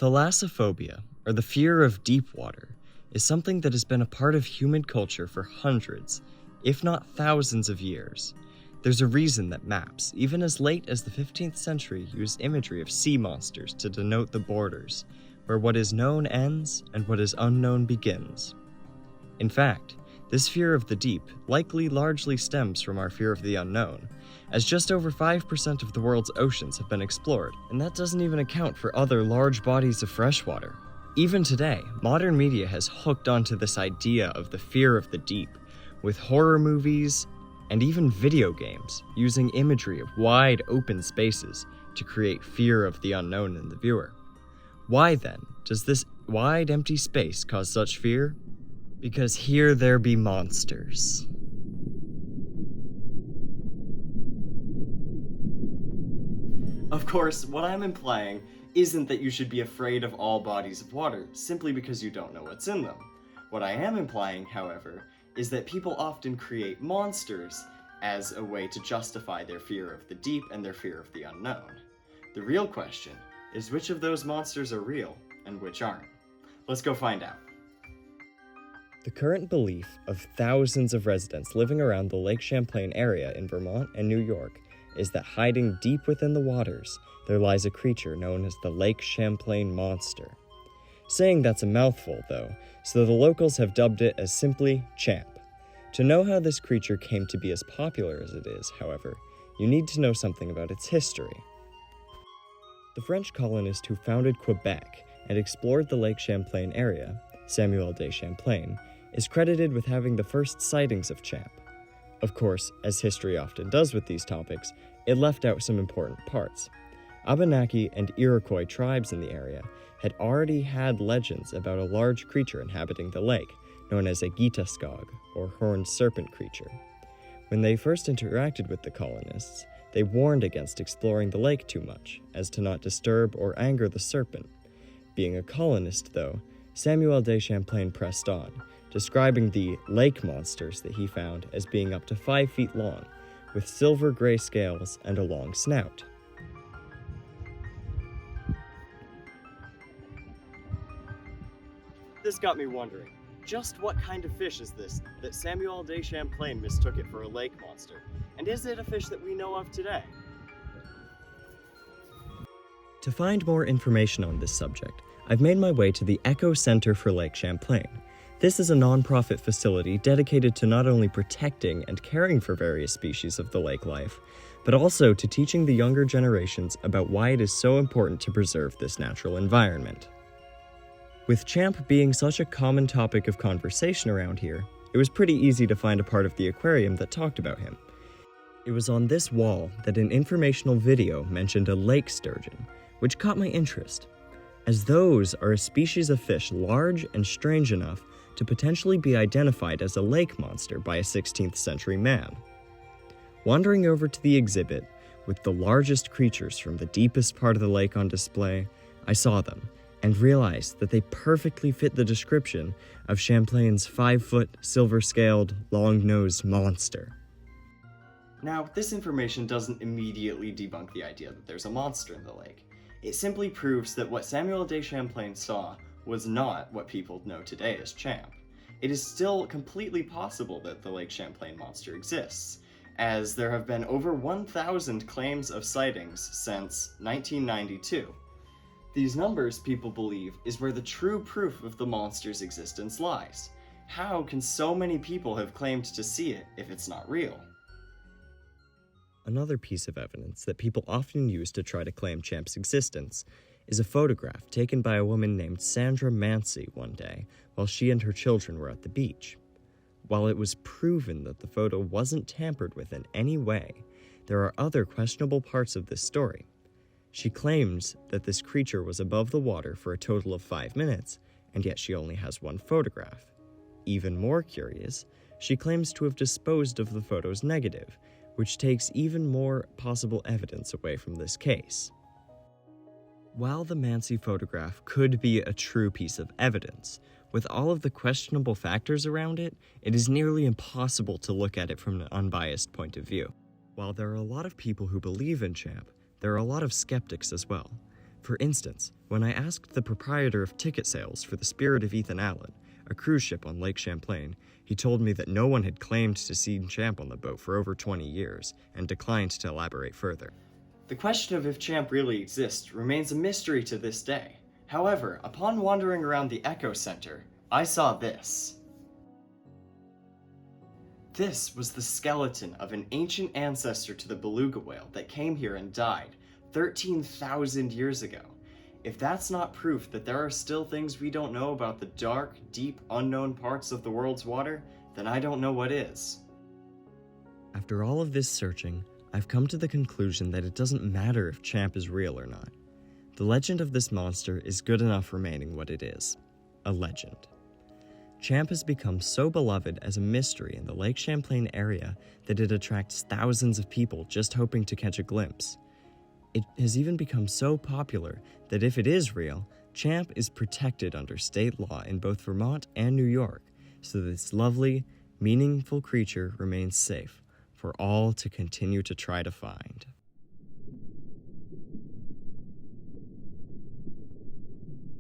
Thalassophobia, or the fear of deep water, is something that has been a part of human culture for hundreds, if not thousands of years. There's a reason that maps, even as late as the 15th century, used imagery of sea monsters to denote the borders, where what is known ends and what is unknown begins. In fact, this fear of the deep likely largely stems from our fear of the unknown, as just over 5% of the world's oceans have been explored, and that doesn't even account for other large bodies of freshwater. Even today, modern media has hooked onto this idea of the fear of the deep, with horror movies and even video games using imagery of wide open spaces to create fear of the unknown in the viewer. Why then does this wide empty space cause such fear? Because here there be monsters. Of course, what I'm implying isn't that you should be afraid of all bodies of water simply because you don't know what's in them. What I am implying, however, is that people often create monsters as a way to justify their fear of the deep and their fear of the unknown. The real question is which of those monsters are real and which aren't. Let's go find out. The current belief of thousands of residents living around the Lake Champlain area in Vermont and New York is that hiding deep within the waters, there lies a creature known as the Lake Champlain monster. Saying that's a mouthful, though, so the locals have dubbed it as simply Champ. To know how this creature came to be as popular as it is, however, you need to know something about its history. The French colonist who founded Quebec and explored the Lake Champlain area, Samuel de Champlain, is credited with having the first sightings of Champ. Of course, as history often does with these topics, it left out some important parts. Abenaki and Iroquois tribes in the area had already had legends about a large creature inhabiting the lake, known as a Gitaskog, or horned serpent creature. When they first interacted with the colonists, they warned against exploring the lake too much, as to not disturb or anger the serpent. Being a colonist, though, Samuel de Champlain pressed on, describing the lake monsters that he found as being up to 5 feet long, with silver-gray scales and a long snout. This got me wondering, just what kind of fish is this that Samuel de Champlain mistook it for a lake monster? And is it a fish that we know of today? To find more information on this subject, I've made my way to the Echo Center for Lake Champlain. This is a nonprofit facility dedicated to not only protecting and caring for various species of the lake life, but also to teaching the younger generations about why it is so important to preserve this natural environment. With Champ being such a common topic of conversation around here, it was pretty easy to find a part of the aquarium that talked about him. It was on this wall that an informational video mentioned a lake sturgeon, which caught my interest, as those are a species of fish large and strange enough to potentially be identified as a lake monster by a 16th century man. Wandering over to the exhibit, with the largest creatures from the deepest part of the lake on display, I saw them, and realized that they perfectly fit the description of Champlain's 5-foot, silver-scaled, long-nosed monster. Now, this information doesn't immediately debunk the idea that there's a monster in the lake. It simply proves that what Samuel de Champlain saw was not what people know today as Champ. It is still completely possible that the Lake Champlain monster exists, as there have been over 1,000 claims of sightings since 1992. These numbers, people believe, is where the true proof of the monster's existence lies. How can so many people have claimed to see it if it's not real? Another piece of evidence that people often use to try to claim Champ's existence is a photograph taken by a woman named Sandra Mancy one day while she and her children were at the beach. While it was proven that the photo wasn't tampered with in any way, there are other questionable parts of this story. She claims that this creature was above the water for a total of 5 minutes, and yet she only has one photograph. Even more curious, she claims to have disposed of the photo's negative, which takes even more possible evidence away from this case. While the Mancy photograph could be a true piece of evidence, with all of the questionable factors around it, it is nearly impossible to look at it from an unbiased point of view. While there are a lot of people who believe in Champ, there are a lot of skeptics as well. For instance, when I asked the proprietor of ticket sales for the Spirit of Ethan Allen, a cruise ship on Lake Champlain, he told me that no one had claimed to see Champ on the boat for over 20 years, and declined to elaborate further. The question of if Champ really exists remains a mystery to this day. However, upon wandering around the Echo Center, I saw this. This was the skeleton of an ancient ancestor to the beluga whale that came here and died 13,000 years ago. If that's not proof that there are still things we don't know about the dark, deep, unknown parts of the world's water, then I don't know what is. After all of this searching, I've come to the conclusion that it doesn't matter if Champ is real or not. The legend of this monster is good enough remaining what it is, a legend. Champ has become so beloved as a mystery in the Lake Champlain area that it attracts thousands of people just hoping to catch a glimpse. It has even become so popular that if it is real, Champ is protected under state law in both Vermont and New York, so that this lovely, meaningful creature remains safe for all to continue to try to find.